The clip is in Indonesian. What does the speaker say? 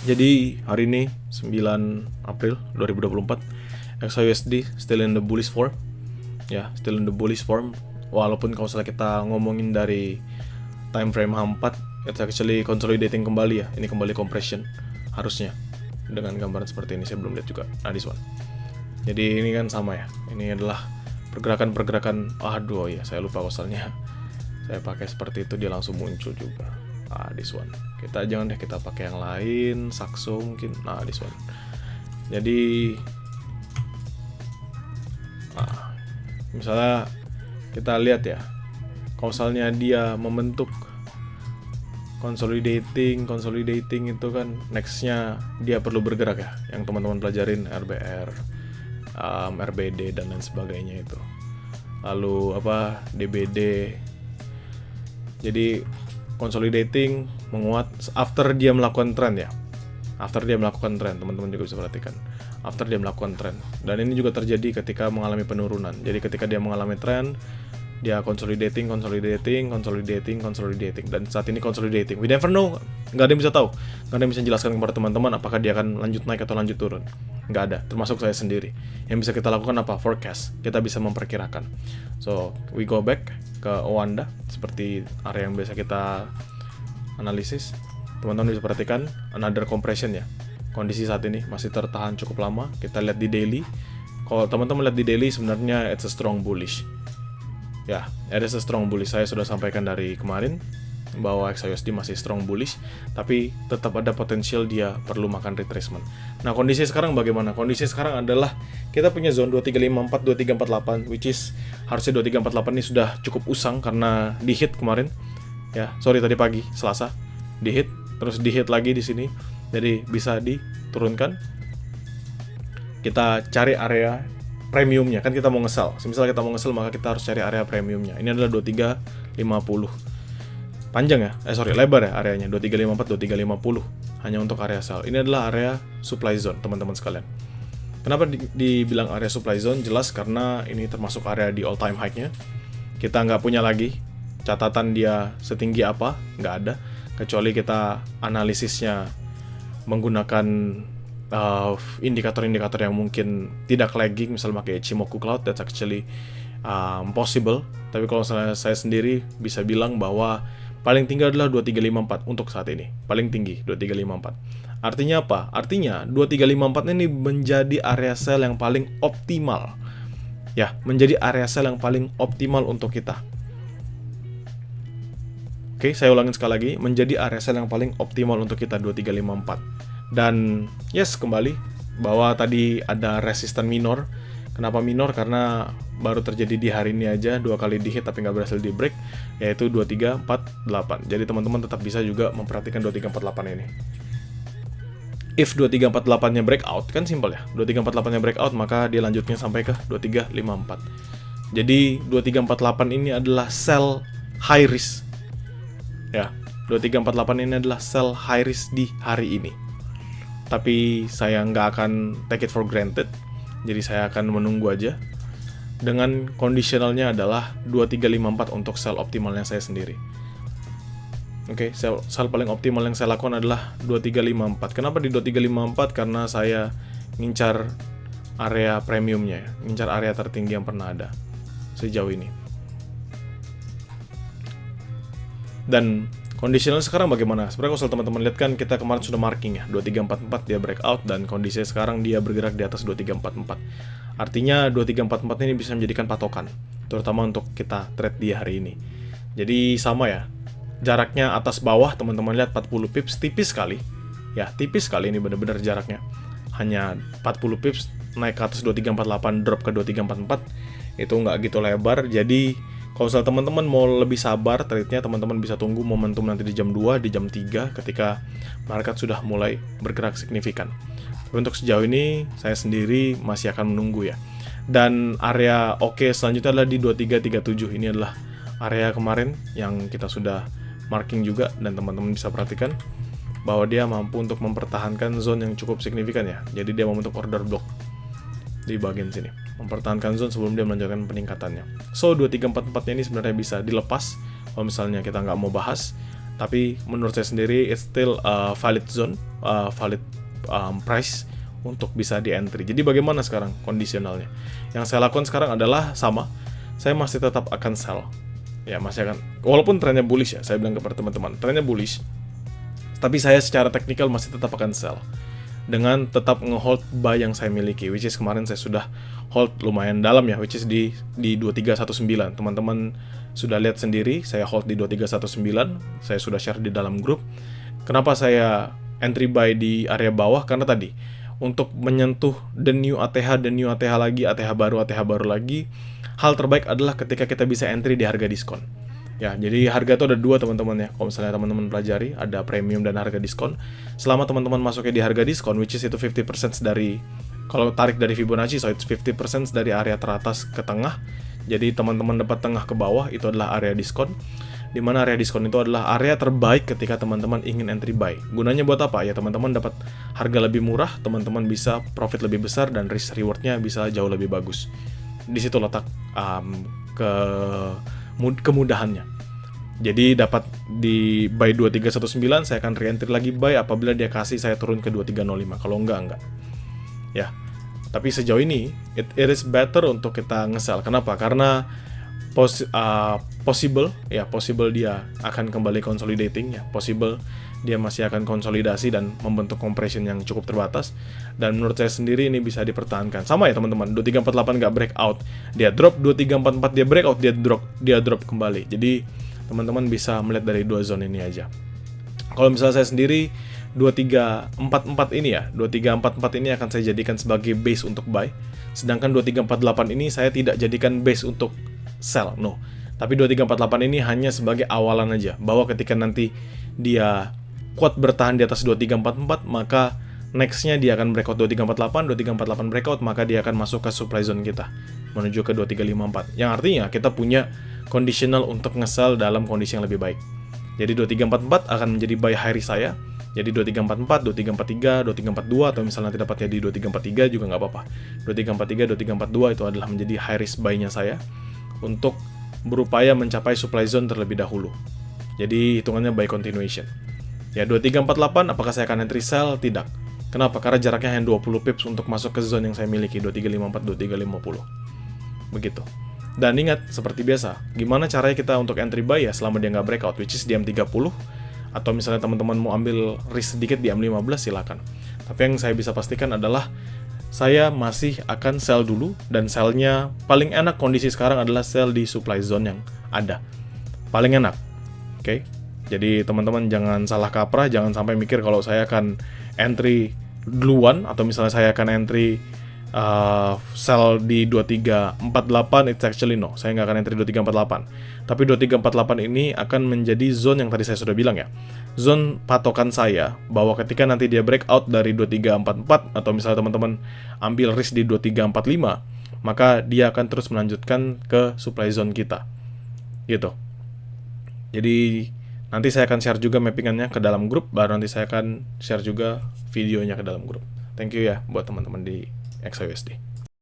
Jadi hari ini 9 April 2024, XAUSD still in the bullish form. Ya, still in the bullish form. Walaupun kalau misalnya kita ngomongin dari time frame H4, it's actually consolidating kembali ya. Ini kembali compression harusnya. Dengan gambaran seperti ini, saya belum lihat juga. Nah, this one. Jadi ini kan sama ya. Ini adalah pergerakan-pergerakan. Aduh ya, saya lupa kosalnya. Saya pakai seperti itu, dia langsung muncul juga. This one. Kita jangan deh, kita pakai yang lain, Saxo mungkin. This one. Jadi misalnya kita lihat ya, kausalnya dia membentuk consolidating itu kan nextnya dia perlu bergerak ya, yang teman-teman pelajarin RBR, RBD dan lain sebagainya itu. Lalu DBD. Jadi consolidating, menguat after dia melakukan trend ya. After dia melakukan trend, teman-teman juga bisa perhatikan. After dia melakukan trend. Dan ini juga terjadi ketika mengalami penurunan. Jadi ketika dia mengalami trend, dia consolidating. Dan saat ini consolidating. We never know. Nggak ada yang bisa tahu. Nggak ada yang bisa jelaskan kepada teman-teman apakah dia akan lanjut naik atau lanjut turun. Nggak ada. Termasuk saya sendiri. Yang bisa kita lakukan apa? Forecast. Kita bisa memperkirakan. So, we go back ke Owanda. Seperti area yang biasa kita analisis. Teman-teman bisa perhatikan another compression ya. Kondisi saat ini masih tertahan cukup lama. Kita lihat di daily. Kalau teman-teman lihat di daily, sebenarnya it's a strong bullish. Ya, it is a strong bullish. Saya sudah sampaikan dari kemarin bahwa XAUSD masih strong bullish, tapi tetap ada potensial dia perlu makan retracement. Nah, kondisi sekarang bagaimana? Kondisi sekarang adalah kita punya zone 2354, 2348, which is harusnya 2348 ini sudah cukup usang karena di hit kemarin. Ya, sorry tadi pagi, Selasa, di hit, terus di hit lagi di sini. Jadi bisa diturunkan. Kita cari area premiumnya, kan kita mau nge-sell. Misalnya kita mau nge-sell, maka kita harus cari area premiumnya. Ini adalah 2350. Panjang ya? Lebar ya areanya. 2354, 2350. Hanya untuk area sell. Ini adalah area supply zone, teman-teman sekalian. Kenapa dibilang area supply zone? Jelas karena ini termasuk area di all time high-nya. Kita nggak punya lagi catatan dia setinggi apa, nggak ada. Kecuali kita analisisnya menggunakan indikator-indikator yang mungkin tidak lagging, misalnya pakai Ichimoku Cloud, that's actually possible. Tapi kalau saya sendiri bisa bilang bahwa paling tinggi adalah 2354 untuk saat ini. Paling tinggi 2354. Artinya apa? Artinya 2354 ini menjadi area sell yang paling optimal. Ya, menjadi area sell yang paling optimal untuk kita. Oke, saya ulangin sekali lagi, menjadi area sell yang paling optimal untuk kita 2354. Dan yes, kembali bahwa tadi ada resisten minor. Kenapa minor? Karena baru terjadi di hari ini aja, 2 kali di hit tapi nggak berhasil di break, yaitu 2348. Jadi teman-teman tetap bisa juga memperhatikan 2348 ini. If 2348-nya breakout, kan simpel ya. 2348-nya breakout, maka dia lanjutnya sampai ke 2354. Jadi 2348 ini adalah sell high risk. Ya, 2348 ini adalah sell high risk di hari ini. Tapi saya nggak akan take it for granted. Jadi saya akan menunggu aja. Dengan conditionalnya adalah 2354 untuk sell optimalnya saya sendiri. Oke, sell paling optimal yang saya lakukan adalah 2354. Kenapa di 2354? Karena saya ngincar area premiumnya ya. Ngincar area tertinggi yang pernah ada sejauh ini. Dan conditional sekarang bagaimana? Sebenarnya kalau teman-teman lihat kan kita kemarin sudah marking ya, 2344 dia breakout dan kondisinya sekarang dia bergerak di atas 2344. Artinya 2344 ini bisa menjadikan patokan, terutama untuk kita trade di hari ini. Jadi sama ya, jaraknya atas bawah teman-teman lihat 40 pips, tipis sekali. Ya, tipis sekali ini benar-benar jaraknya. Hanya 40 pips naik ke atas 2348, drop ke 2344. Itu nggak gitu lebar, jadi kalau misalnya teman-teman mau lebih sabar trade-nya, teman-teman bisa tunggu momentum nanti di jam 2, di jam 3 ketika market sudah mulai bergerak signifikan. Tapi untuk sejauh ini, saya sendiri masih akan menunggu ya. Dan area oke selanjutnya adalah di 2337. Ini adalah area kemarin yang kita sudah marking juga, dan teman-teman bisa perhatikan bahwa dia mampu untuk mempertahankan zone yang cukup signifikan ya. Jadi dia membentuk order block di bagian sini, mempertahankan zone sebelum dia melanjutkan peningkatannya. So 2344 ini sebenarnya bisa dilepas kalau misalnya kita nggak mau bahas, Tapi menurut saya sendiri it's still valid zone, valid price untuk bisa di entry. Jadi bagaimana sekarang kondisionalnya? Yang saya lakukan sekarang adalah sama, saya masih tetap akan sell. Ya, masih akan, walaupun trennya bullish ya, saya bilang kepada teman-teman, trennya bullish, tapi saya secara teknikal masih tetap akan sell dengan tetap nge-hold buy yang saya miliki, which is kemarin saya sudah hold lumayan dalam ya, which is di 2319. Teman-teman sudah lihat sendiri, saya hold di 2319, saya sudah share di dalam grup. Kenapa saya entry buy di area bawah? Karena tadi untuk menyentuh the new ATH lagi, ATH baru lagi, hal terbaik adalah ketika kita bisa entry di harga diskon. Ya, jadi harga itu ada dua teman-teman ya. Kalau misalnya teman-teman pelajari, ada premium dan harga diskon. Selama teman-teman masuknya di harga diskon, which is itu 50% dari, kalau tarik dari Fibonacci, so it's 50% dari area teratas ke tengah. Jadi teman-teman dapat tengah ke bawah, itu adalah area diskon. Di mana area diskon itu adalah area terbaik ketika teman-teman ingin entry buy. Gunanya buat apa? Ya teman-teman dapat harga lebih murah, teman-teman bisa profit lebih besar, dan risk rewardnya bisa jauh lebih bagus. Di situ letak kemudahannya. Jadi dapat di buy 2319, saya akan re-entry lagi buy apabila dia kasih saya turun ke 2305. Kalau enggak. Ya. Tapi sejauh ini it is better untuk kita nge-sell. Kenapa? Karena possible dia akan kembali consolidating ya. Possible dia masih akan konsolidasi dan membentuk compression yang cukup terbatas, dan menurut saya sendiri ini bisa dipertahankan. Sama ya teman-teman, 2348 nggak breakout, dia drop, 2344 dia breakout, dia drop kembali. Jadi teman-teman bisa melihat dari dua zone ini aja. Kalau misalnya saya sendiri 2344 ini ya, 2344 ini akan saya jadikan sebagai base untuk buy, sedangkan 2348 ini saya tidak jadikan base untuk sell, no. Tapi 2348 ini hanya sebagai awalan aja, bahwa ketika nanti dia kuat bertahan di atas 2344, maka next-nya dia akan breakout 2348 breakout, maka dia akan masuk ke supply zone kita menuju ke 2354. Yang artinya kita punya conditional untuk nge-sell dalam kondisi yang lebih baik. Jadi 2344 akan menjadi buy high risk saya. Jadi 2344, 2343, 2342, atau misalnya nanti dapatnya di 2343 juga nggak apa-apa. 2343, 2342 itu adalah menjadi high risk buy-nya saya untuk berupaya mencapai supply zone terlebih dahulu. Jadi hitungannya buy continuation. Ya, 2348 apakah saya akan entry sell? Tidak. Kenapa? Karena jaraknya hanya 20 pips untuk masuk ke zone yang saya miliki, 2354, 2350. Begitu. Dan ingat, seperti biasa, gimana caranya kita untuk entry buy ya selama dia nggak breakout, which is di M30, atau misalnya teman-teman mau ambil risk sedikit di M15, silakan. Tapi yang saya bisa pastikan adalah saya masih akan sell dulu, dan sell-nya paling enak kondisi sekarang adalah sell di supply zone yang ada. Paling enak. Oke? Jadi teman-teman jangan salah kaprah, jangan sampai mikir kalau saya akan entry duluan, atau misalnya saya akan entry sell di 2348, it's actually no, saya nggak akan entry 2348. Tapi 2348 ini akan menjadi zone yang tadi saya sudah bilang ya, zone patokan saya, bahwa ketika nanti dia breakout dari 2344, atau misalnya teman-teman ambil risk di 2345, maka dia akan terus melanjutkan ke supply zone kita gitu. Jadi nanti saya akan share juga mappingannya ke dalam grup, baru nanti saya akan share juga videonya ke dalam grup. Thank you ya buat teman-teman di XAUSD.